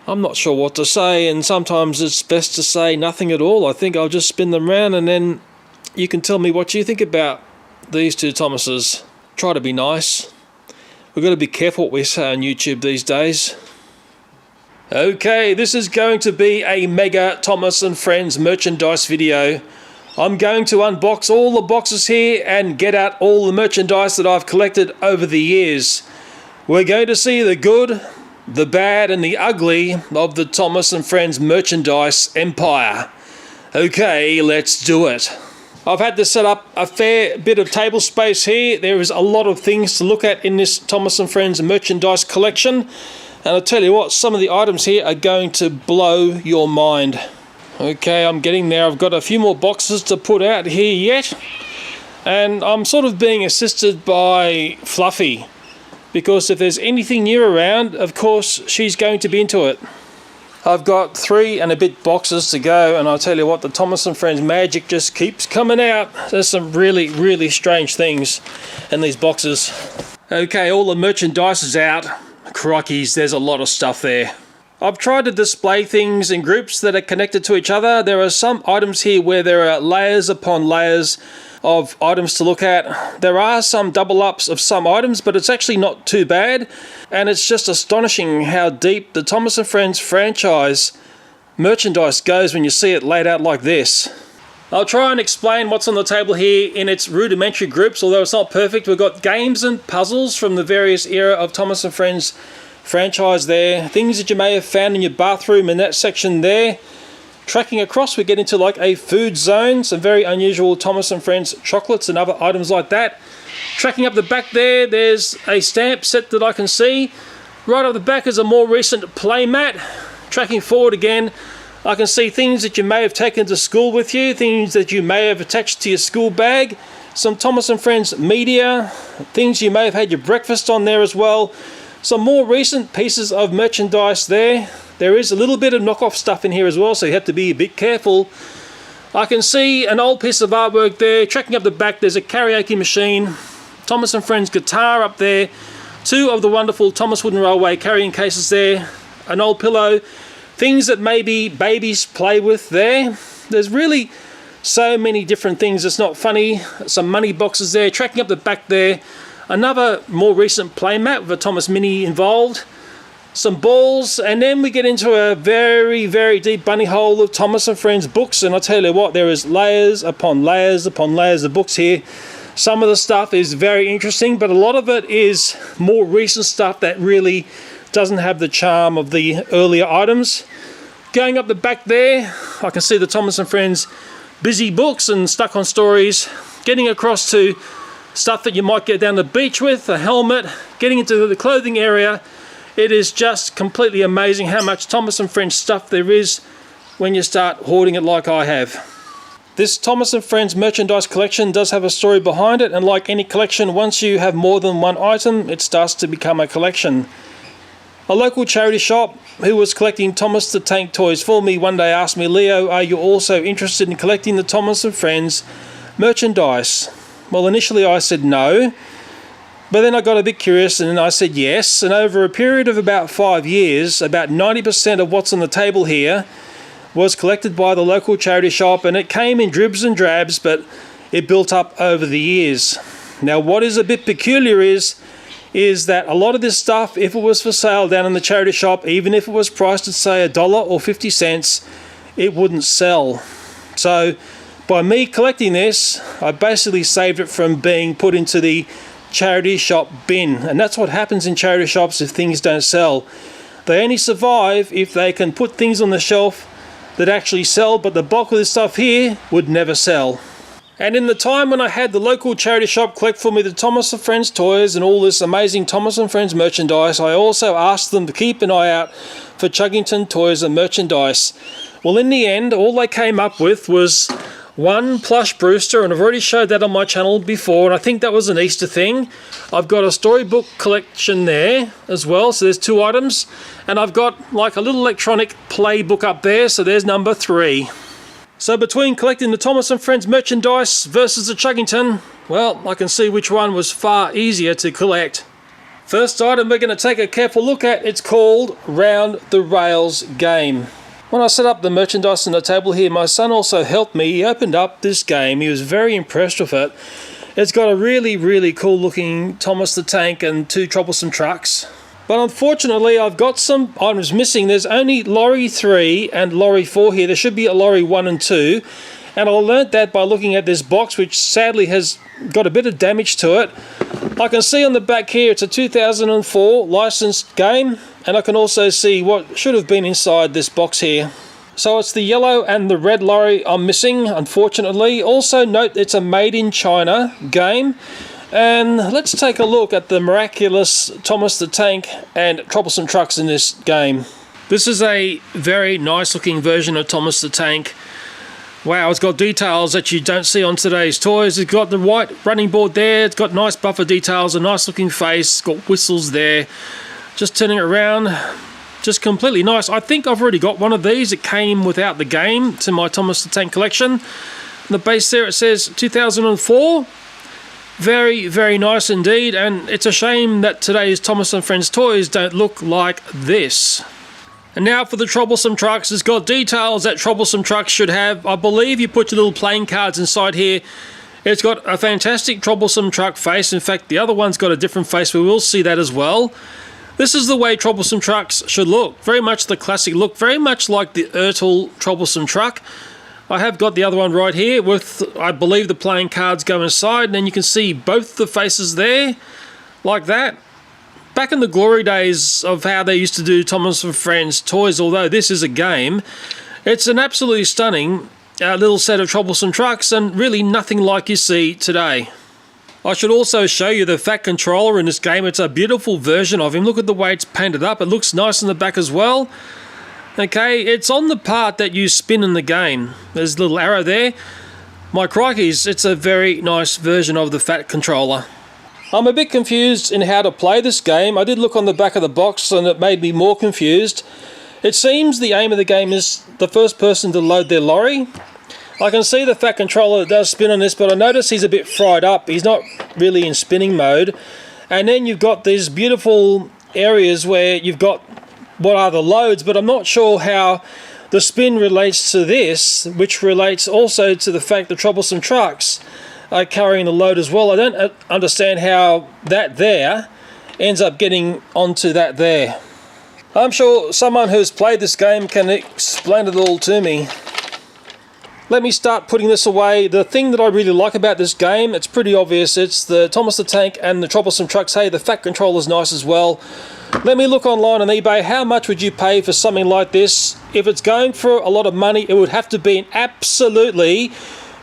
I'm not sure what to say, and sometimes it's best to say nothing at all. I think I'll just spin them round and then you can tell me what you think about these two Thomases. Try to be nice. We've got to be careful what we say on YouTube these days. Okay, this is going to be a mega Thomas and Friends merchandise video. I'm going to unbox all the boxes here and get out all the merchandise that I've collected over the years. We're going to see the good, the bad and the ugly of the Thomas and Friends merchandise empire. Okay, let's do it. I've had to set up a fair bit of table space here. There is a lot of things to look at in this Thomas and Friends merchandise collection. And I'll tell you what, some of the items here are going to blow your mind. Okay, I'm getting there. I've got a few more boxes to put out here yet. And I'm sort of being assisted by Fluffy. Because if there's anything new around, of course, she's going to be into it. I've got 3 and a bit boxes to go, and I'll tell you what, the Thomas and Friends magic just keeps coming out. There's some really, really strange things in these boxes. Okay, all the merchandise is out. Crikeys, there's a lot of stuff there. I've tried to display things in groups that are connected to each other. There are some items here where there are layers upon layers of items to look at. There are some double ups of some items, but it's actually not too bad. And it's just astonishing how deep the Thomas and Friends franchise merchandise goes when you see it laid out like this. I'll try and explain what's on the table here in its rudimentary groups, although it's not perfect. We've got games and puzzles from the various era of Thomas and Friends franchise there. Things that you may have found in your bathroom in that section there. Tracking across, we get into like a food zone, some very unusual Thomas and Friends chocolates and other items like that. Tracking up the back there, there's a stamp set that I can see. Right up the back is a more recent playmat. Tracking forward again, I can see things that you may have taken to school with you, things that you may have attached to your school bag, some Thomas and Friends media, things you may have had your breakfast on there as well. Some more recent pieces of merchandise there. There is a little bit of knockoff stuff in here as well, so you have to be a bit careful. I can see an old piece of artwork there. Tracking up the back, there's a karaoke machine, Thomas and Friends guitar up there, 2 of the wonderful Thomas Wooden Railway carrying cases there, an old pillow, things that maybe babies play with there. There's really so many different things. It's not funny. Some money boxes there. Tracking up the back there, another more recent playmat with a Thomas Mini involved. Some balls, and then we get into a very, very deep bunny hole of Thomas and Friends books. And I'll tell you what, there is layers upon layers upon layers of books here. Some of the stuff is very interesting, but a lot of it is more recent stuff that really doesn't have the charm of the earlier items. Going up the back there, I can see the Thomas and Friends busy books and stuck on stories. Getting across to stuff that you might get down the beach with, a helmet. Getting into the clothing area, it is just completely amazing how much Thomas and Friends stuff there is when you start hoarding it like I have. This Thomas and Friends merchandise collection does have a story behind it, and like any collection, once you have more than one item, it starts to become a collection. A local charity shop who was collecting Thomas the Tank toys for me one day asked me, "Leo, are you also interested in collecting the Thomas and Friends merchandise?" Well, initially I said no, but then I got a bit curious and I said yes, and over a period of about 5 years, about 90% of what's on the table here was collected by the local charity shop, and it came in dribs and drabs, but it built up over the years. Now, what is a bit peculiar is that a lot of this stuff, if it was for sale down in the charity shop, even if it was priced at say $1 or 50 cents, it wouldn't sell. So by me collecting this, I basically saved it from being put into the charity shop bin. And that's what happens in charity shops if things don't sell. They only survive if they can put things on the shelf that actually sell, but the bulk of this stuff here would never sell. And in the time when I had the local charity shop collect for me the Thomas and Friends toys and all this amazing Thomas and Friends merchandise, I also asked them to keep an eye out for Chuggington toys and merchandise. Well, in the end, all they came up with was one plush Brewster, and I've already showed that on my channel before, and I think that was an Easter thing. I've got a storybook collection there as well, so there's 2 items, and I've got like a little electronic playbook up there, so there's number 3. So between collecting the Thomas and Friends merchandise versus the Chuggington, well, I can see which one was far easier to collect. First item we're going to take a careful look at, it's called Round the Rails Game. When I set up the merchandise on the table here, my son also helped me. He opened up this game. He was very impressed with it. It's got a really cool looking Thomas the Tank and 2 troublesome trucks. But unfortunately, I've got some items missing. There's only lorry 3 and lorry 4 here. There should be a lorry 1 and 2. And I learnt that by looking at this box, which sadly has got a bit of damage to it. I can see on the back here it's a 2004 licensed game, and I can also see what should have been inside this box here. So it's the yellow and the red lorry I'm missing, unfortunately. Also note it's a made in China game. And let's take a look at the miraculous Thomas the Tank and troublesome trucks in this game. This is a very nice looking version of Thomas the Tank. Wow, it's got details that you don't see on today's toys. It's got the white running board there. It's got nice buffer details, a nice looking face. It's got whistles there. Just turning it around, just completely nice. I think I've already got one of these. It came without the game to my Thomas the Tank collection. On the base there it says 2004. Very nice indeed. And it's a shame that today's Thomas & Friends toys don't look like this. And now for the troublesome trucks. It's got details that troublesome trucks should have. I believe you put your little playing cards inside here. It's got a fantastic troublesome truck face. In fact, the other one's got a different face. We will see that as well. This is the way troublesome trucks should look. Very much the classic look. Very much like the Ertl troublesome truck. I have got the other one right here with, I believe, the playing cards go inside. And then you can see both the faces there. Like that. Back in the glory days of how they used to do Thomas & Friends toys, although this is a game, it's an absolutely stunning little set of troublesome trucks and really nothing like you see today. I should also show you the Fat Controller in this game. It's a beautiful version of him. Look at the way it's painted up. It looks nice in the back as well. Okay, it's on the part that you spin in the game. There's a little arrow there. My crikeys, it's a very nice version of the Fat Controller. I'm a bit confused in how to play this game. I did look on the back of the box and it made me more confused. It seems the aim of the game is the first person to load their lorry. I can see the Fat Controller does spin on this, but I notice he's a bit fried up. He's not really in spinning mode. And then you've got these beautiful areas where you've got what are the loads, but I'm not sure how the spin relates to this, which relates also to the fact that troublesome trucks are carrying the load as well. I don't understand how that there ends up getting onto that there. I'm sure someone who's played this game can explain it all to me. Let me start putting this away. The thing that I really like about this game, it's pretty obvious. It's the Thomas the Tank and the troublesome trucks. Hey, the Fat Controller's nice as well. Let me look online on eBay. How much would you pay for something like this? If it's going for a lot of money, it would have to be an absolutely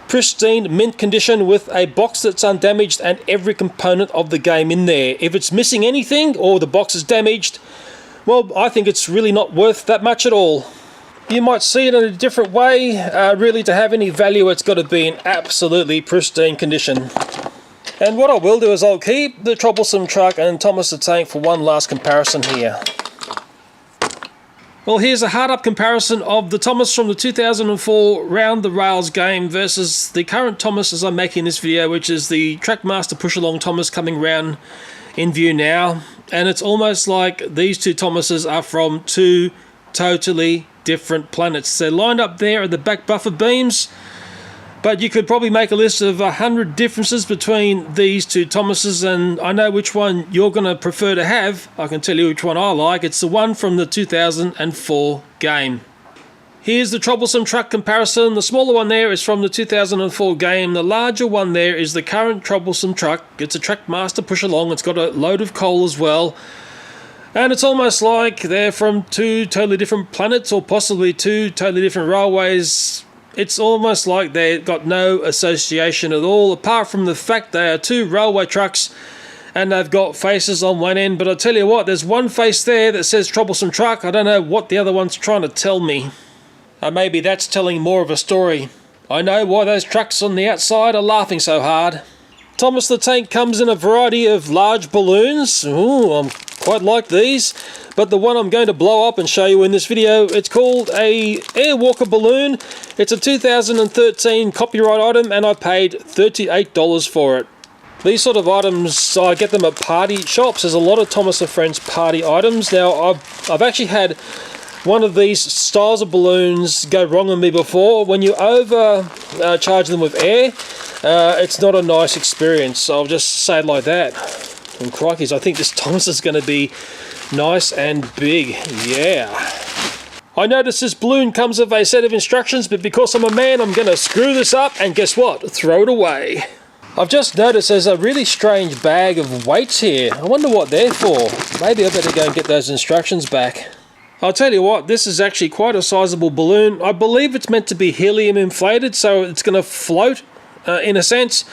pristine mint condition with a box that's undamaged and every component of the game in there. If it's missing anything or the box is damaged, well, I think it's really not worth that much at all. You might see it in a different way. Really, to have any value, it's got to be in absolutely pristine condition. And what I will do is I'll keep the troublesome truck and Thomas the Tank for one last comparison here. Well, here's a hard-up comparison of the Thomas from the 2004 Round the Rails game versus the current Thomas as I'm making this video, which is the Trackmaster push-along Thomas coming round in view now. And it's almost like these two Thomases are from two totally different planets. They're lined up there at the back buffer beams, but you could probably make a list of 100 differences between these two Thomases, and I know which one you're going to prefer to have. I can tell you which one I like. It's the one from the 2004 game. Here's the troublesome truck comparison. The smaller one there is from the 2004 game. The larger one there is the current troublesome truck. It's a Trackmaster push-along. It's got a load of coal as well. And it's almost like they're from two totally different planets, or possibly two totally different railways. It's almost like they've got no association at all, apart from the fact they are two railway trucks and they've got faces on one end. But I tell you what, there's one face there that says troublesome truck. I don't know what the other one's trying to tell me. Maybe that's telling more of a story. I know why those trucks on the outside are laughing so hard. Thomas the Tank comes in a variety of large balloons. Ooh, I quite like these. But the one I'm going to blow up and show you in this video, it's called a Airwalker balloon. It's a 2013 copyright item and I paid $38 for it. These sort of items, I get them at party shops. There's a lot of Thomas & Friends party items. Now, I've actually had one of these styles of balloons go wrong on me before. When you overcharge them with air, it's not a nice experience. I'll just say it like that. And crikeys, I think this Thomas is going to be nice and big. Yeah. I noticed this balloon comes with a set of instructions, but because I'm a man, I'm going to screw this up and guess what? Throw it away. I've just noticed there's a really strange bag of weights here. I wonder what they're for. Maybe I better go and get those instructions back. I'll tell you what, this is actually quite a sizable balloon. I believe it's meant to be helium inflated, so it's going to float in a sense.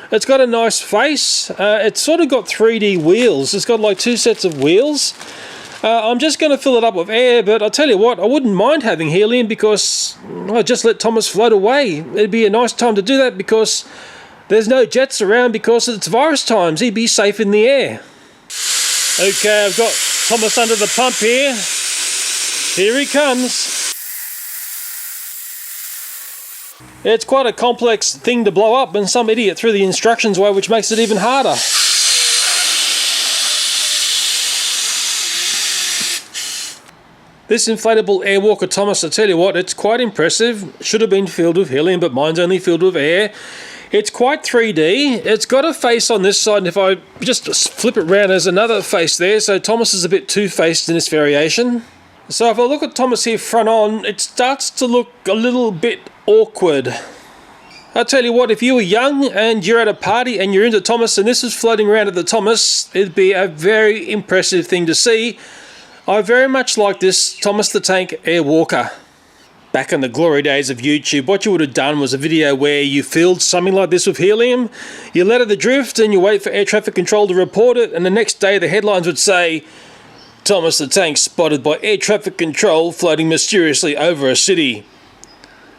It's got a nice face. It's sort of got 3D wheels. It's got like 2 sets of wheels. I'm just going to fill it up with air, but I'll tell you what, I wouldn't mind having helium because I'll just let Thomas float away. It'd be a nice time to do that because there's no jets around because it's virus times. He'd be safe in the air. Okay, I've got Thomas under the pump here. Here he comes. It's quite a complex thing to blow up, and some idiot threw the instructions away, which makes it even harder. This inflatable Airwalker Thomas, I tell you what, it's quite impressive. Should have been filled with helium, but mine's only filled with air. It's quite 3D. It's got a face on this side, and if I just flip it around, there's another face there. So Thomas is a bit two-faced in this variation. So if I look at Thomas here front on, it starts to look a little bit awkward. I'll tell you what, if you were young and you're at a party and you're into Thomas and this is floating around at the Thomas, it'd be a very impressive thing to see. I very much like this Thomas the Tank Airwalker. Back in the glory days of YouTube, what you would have done was a video where you filled something like this with helium, you let it adrift and you wait for air traffic control to report it, and the next day the headlines would say, Thomas the Tank spotted by air traffic control floating mysteriously over a city.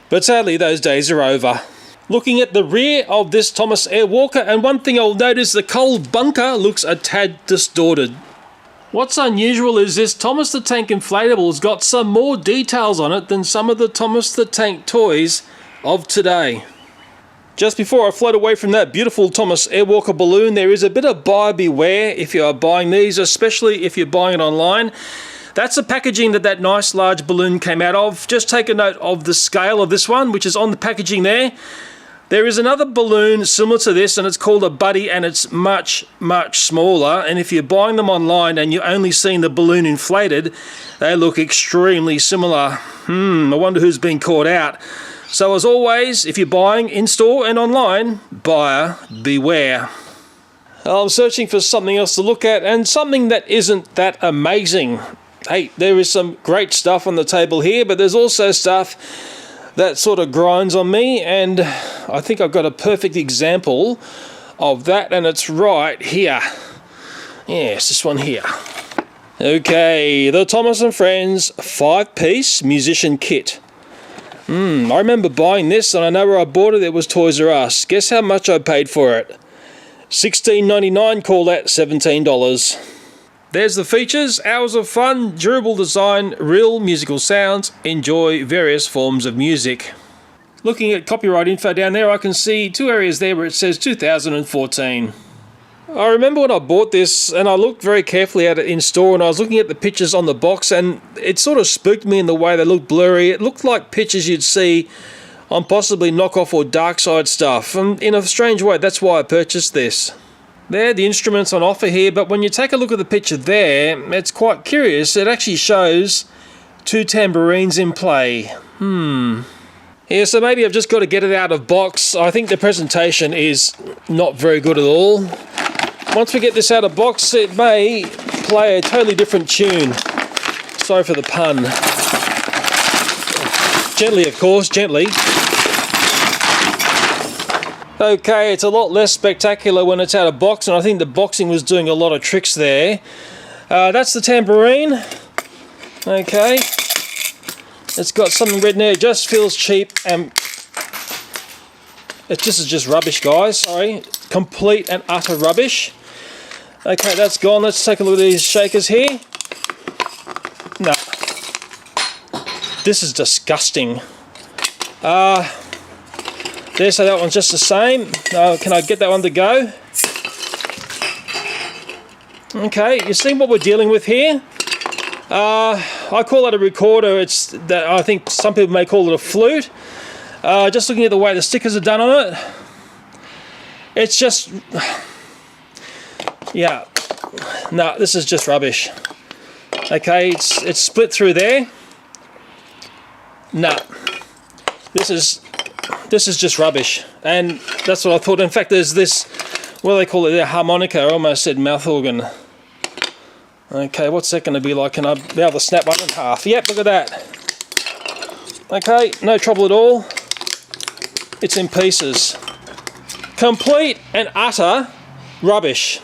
But sadly those days are over. Looking at the rear of this Thomas Airwalker, and one thing I'll notice, the coal bunker looks a tad distorted. What's unusual is this Thomas the Tank Inflatable has got some more details on it than some of the Thomas the Tank toys of today. Just before I float away from that beautiful Thomas Airwalker balloon, there is a bit of buyer beware if you are buying these, especially if you're buying it online. That's the packaging that nice large balloon came out of. Just take a note of the scale of this one, which is on the packaging there. There is another balloon similar to this, and it's called a Buddy, and it's much, much smaller. And if you're buying them online and you're only seeing the balloon inflated, they look extremely similar. I wonder who's been caught out. So as always, if you're buying in-store and online, buyer beware. I'm searching for something else to look at, and something that isn't that amazing. Hey, there is some great stuff on the table here, but there's also stuff that sort of grinds on me, and I think I've got a perfect example of that, and it's right here. Yes, this one here. Okay, the Thomas & Friends 5-piece musician kit. I remember buying this, and I know where I bought it. It was Toys R Us. Guess how much I paid for it? $16.99, call that $17. There's the features: hours of fun, durable design, real musical sounds, enjoy various forms of music. Looking at copyright info down there, I can see 2 areas there where it says 2014. I remember when I bought this and I looked very carefully at it in store, and I was looking at the pictures on the box, and it sort of spooked me in the way they looked blurry. It looked like pictures you'd see on possibly knockoff or dark side stuff, and in a strange way that's why I purchased this. There, the instruments on offer here, but when you take a look at the picture there, it's quite curious. It actually shows 2 tambourines in play. Yeah, so maybe I've just got to get it out of box. I think the presentation is not very good at all. Once we get this out of box, it may play a totally different tune. Sorry for the pun. Gently, of course, gently. Okay, it's a lot less spectacular when it's out of box, and I think the boxing was doing a lot of tricks there. That's the tambourine. Okay. It's got something red in there. It just feels cheap, and this is just rubbish, guys. Sorry. Complete and utter rubbish. Okay, that's gone. Let's take a look at these shakers here. No. This is disgusting. There, so that one's just the same. Can I get that one to go? Okay, you see what we're dealing with here? I call it a recorder. It's that I think some people may call it a flute. Just looking at the way the stickers are done on it, it's just, yeah, no, this is just rubbish. Okay, it's split through there. No, this is just rubbish, and that's what I thought. In fact, there's this, what do they call it? A harmonica. I almost said mouth organ. Okay, what's that going to be like? Can I be able to snap one in half? Yep, look at that. Okay, no trouble at all. It's in pieces. Complete and utter rubbish.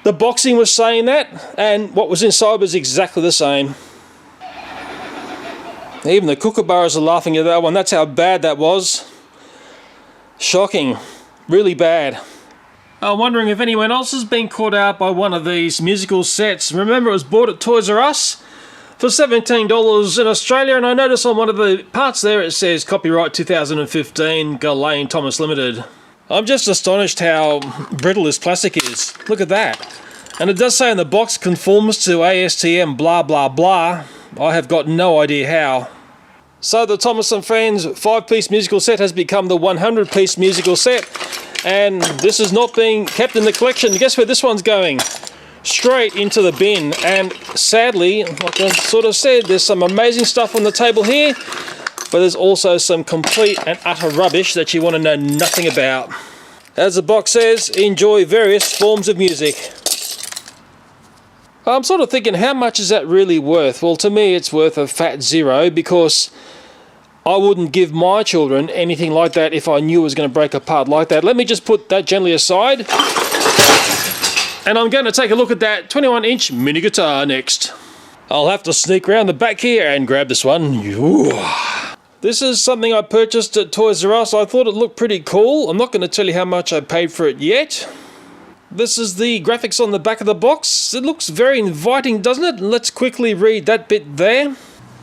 The boxing was saying that, and what was inside was exactly the same. Even the kookaburras are laughing at that one. That's how bad that was. Shocking. Really bad. I'm wondering if anyone else has been caught out by one of these musical sets. Remember, it was bought at Toys R Us for $17 in Australia, and I noticed on one of the parts there it says copyright 2015, Ghislaine Thomas Limited. I'm just astonished how brittle this plastic is. Look at that. And it does say in the box conforms to ASTM blah blah blah. I have got no idea how. So the Thomas & Friends 5-piece musical set has become the 100-piece musical set, and this is not being kept in the collection. Guess where this one's going? Straight into the bin. And sadly, like I sort of said, there's some amazing stuff on the table here, but there's also some complete and utter rubbish that you want to know nothing about. As the box says, enjoy various forms of music. I'm sort of thinking, how much is that really worth? Well, to me it's worth a fat zero, because I wouldn't give my children anything like that if I knew it was going to break apart like that. Let me just put that gently aside, and I'm going to take a look at that 21-inch mini guitar next. I'll have to sneak around the back here and grab this one. This is something I purchased at Toys R Us. I thought it looked pretty cool. I'm not going to tell you how much I paid for it yet. This is the graphics on the back of the box. It looks very inviting, doesn't it? Let's quickly read that bit there.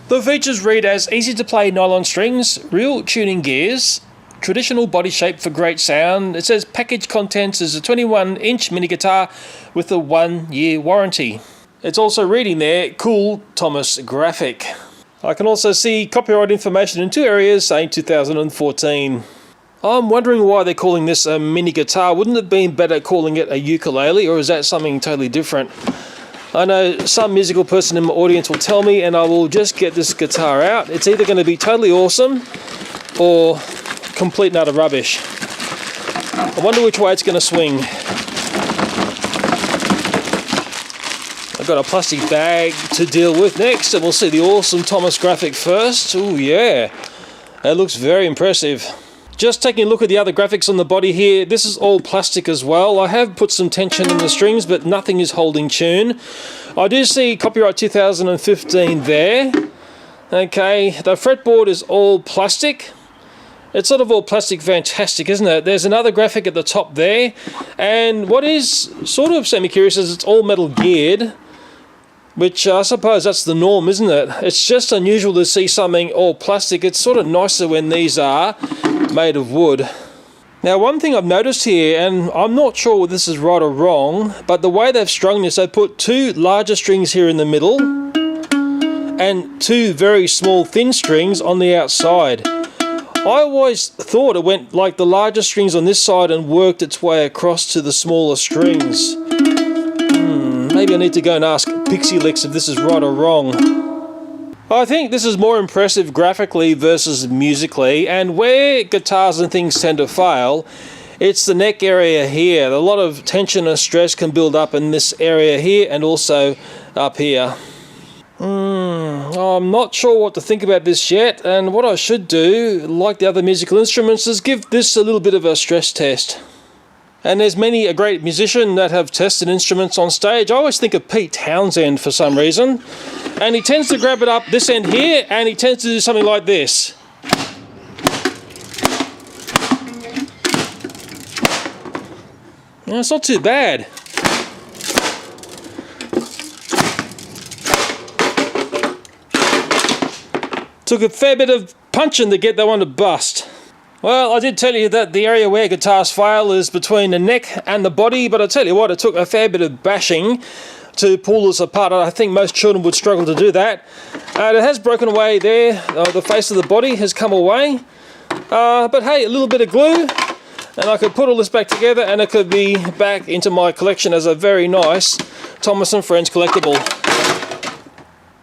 The features read as easy to play nylon strings, real tuning gears, traditional body shape for great sound. It says package contents is a 21-inch mini guitar with a 1-year warranty. It's also reading there, cool Thomas graphic. I can also see copyright information in 2 areas saying 2014. I'm wondering why they're calling this a mini guitar. Wouldn't it have been better calling it a ukulele, or is that something totally different? I know some musical person in my audience will tell me, and I will just get this guitar out. It's either going to be totally awesome or complete and utter rubbish. I wonder which way it's going to swing. I've got a plastic bag to deal with next, and we'll see the awesome Thomas graphic first. Oh yeah, that looks very impressive. Just taking a look at the other graphics on the body here, this is all plastic as well. I have put some tension in the strings, but nothing is holding tune. I do see copyright 2015 there. Okay, the fretboard is all plastic. It's sort of all plastic fantastic, isn't it? There's another graphic at the top there. And what is sort of semi-curious is it's all metal geared, which I suppose that's the norm, isn't it? It's just unusual to see something all plastic. It's sort of nicer when these are made of wood. Now, one thing I've noticed here, and I'm not sure whether this is right or wrong, but the way they've strung this, they put 2 larger strings here in the middle and 2 very small thin strings on the outside. I always thought it went like the larger strings on this side and worked its way across to the smaller strings. Maybe I need to go and ask Pixie Licks if this is right or wrong. I think this is more impressive graphically versus musically, and where guitars and things tend to fail, it's the neck area here. A lot of tension and stress can build up in this area here and also up here. I'm not sure what to think about this yet, and what I should do, like the other musical instruments, is give this a little bit of a stress test. And there's many a great musician that have tested instruments on stage. I always think of Pete Townsend for some reason. And he tends to grab it up this end here, and he tends to do something like this. It's not too bad. Took a fair bit of punching to get that one to bust. Well, I did tell you that the area where guitars fail is between the neck and the body, but I tell you what, it took a fair bit of bashing to pull this apart. I think most children would struggle to do that. It has broken away there. The face of the body has come away. But hey, a little bit of glue and I could put all this back together and it could be back into my collection as a very nice Thomas & Friends collectible.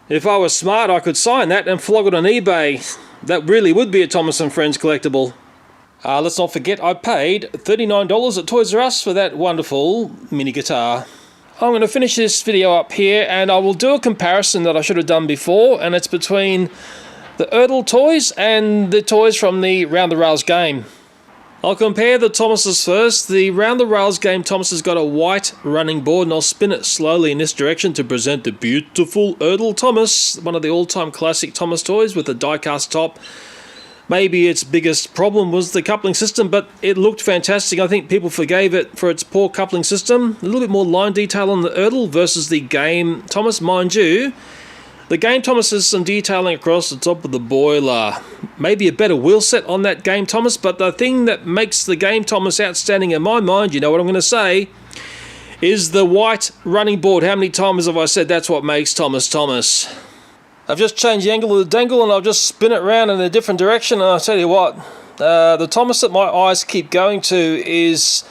If I was smart, I could sign that and flog it on eBay. That really would be a Thomas & Friends collectible. Let's not forget I paid $39 at Toys R Us for that wonderful mini guitar. I'm going to finish this video up here and I will do a comparison that I should have done before, and it's between the Erdl toys and the toys from the Round the Rails game. I'll compare the Thomases first. The Round the Rails game Thomas has got a white running board, and I'll spin it slowly in this direction to present the beautiful Erdl Thomas, one of the all-time classic Thomas toys with a die-cast top. Maybe its biggest problem was the coupling system, but it looked fantastic. I think people forgave it for its poor coupling system. A little bit more line detail on the Erdl versus the game Thomas, mind you. The game Thomas has some detailing across the top of the boiler. Maybe a better wheel set on that game Thomas, but the thing that makes the game Thomas outstanding in my mind, you know what I'm going to say, is the white running board. How many times have I said that's what makes Thomas Thomas? I've just changed the angle of the dangle and I'll just spin it around in a different direction, and I'll tell you what, the Thomas that my eyes keep going to is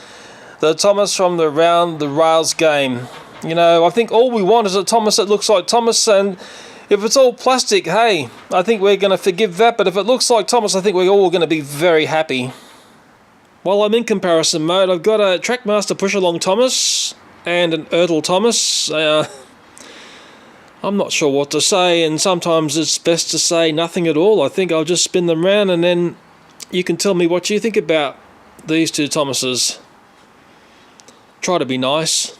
the Thomas from the Round the Rails game. You know, I think all we want is a Thomas that looks like Thomas, and if it's all plastic, hey, I think we're going to forgive that, but if it looks like Thomas, I think we're all going to be very happy. While I'm in comparison mode, I've got a Trackmaster push-along Thomas and an Erdl Thomas. I'm not sure what to say, and sometimes it's best to say nothing at all. I think I'll just spin them around and then you can tell me what you think about these two Thomases. Try to be nice.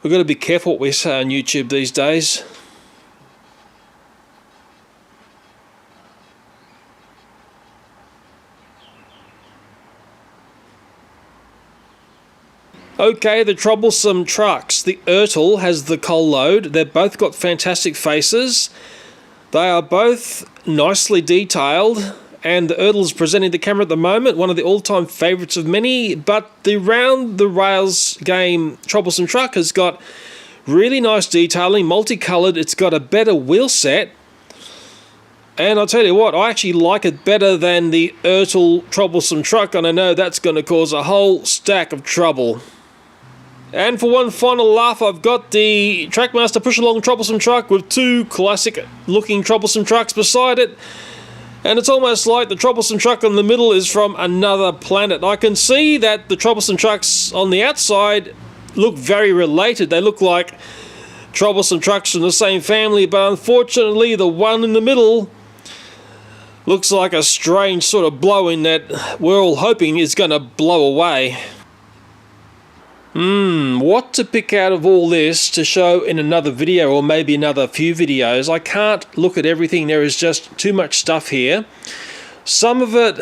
We've got to be careful what we say on YouTube these days. Okay, the troublesome trucks. The Erdl has the coal load. They've both got fantastic faces. They are both nicely detailed, and the Erdl is presenting the camera at the moment, one of the all-time favourites of many, but the Round the Rails game troublesome truck has got really nice detailing, multicoloured. It's got a better wheel set, and I'll tell you what, I actually like it better than the Erdl troublesome truck, and I know that's going to cause a whole stack of trouble. And for one final laugh, I've got the Trackmaster push-along troublesome truck with two classic-looking troublesome trucks beside it. And it's almost like the troublesome truck in the middle is from another planet. I can see that the troublesome trucks on the outside look very related. They look like troublesome trucks from the same family, but unfortunately the one in the middle looks like a strange sort of blowing that we're all hoping is going to blow away. What to pick out of all this to show in another video, or maybe another few videos. I can't look at everything. There is just too much stuff here. Some of it,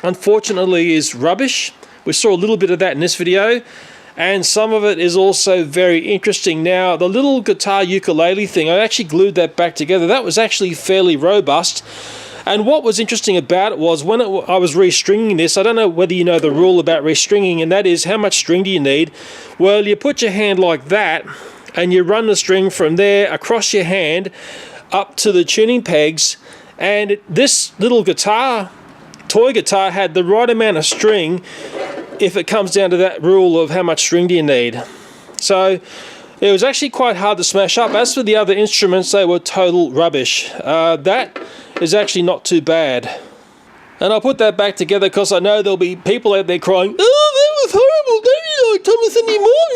unfortunately, is rubbish. We saw a little bit of that in this video. And some of it is also very interesting. Now, the little guitar ukulele thing, I actually glued that back together. That was actually fairly robust. And what was interesting about it was when I was restringing this, I don't know whether you know the rule about restringing, and that is how much string do you need? Well, you put your hand like that, and you run the string from there across your hand up to the tuning pegs, and this little guitar, toy guitar, had the right amount of string if it comes down to that rule of how much string do you need. So it was actually quite hard to smash up. As for the other instruments, they were total rubbish. That is actually not too bad. And I'll put that back together because I know there'll be people out there crying, "Oh, that was horrible, don't you like Thomas anymore?"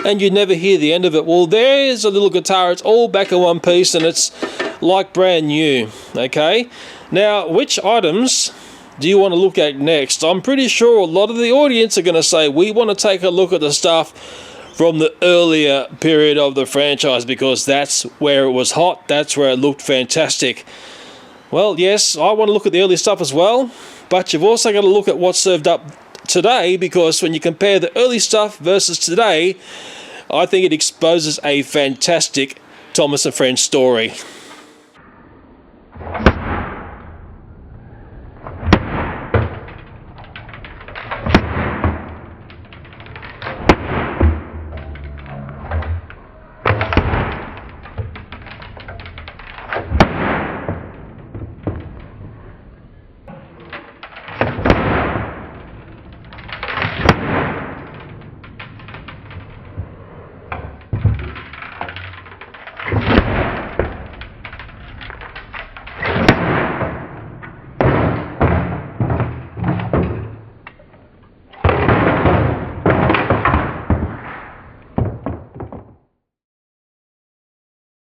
And you never hear the end of it. Well, there's a little guitar. It's all back in one piece and it's like brand new. Okay, now which items do you want to look at next? I'm pretty sure a lot of the audience are going to say we want to take a look at the stuff from the earlier period of the franchise because that's where it was hot, that's where it looked fantastic. Well, yes, I want to look at the early stuff as well, but you've also got to look at what's served up today, because when you compare the early stuff versus today, I think it exposes a fantastic Thomas & Friends story.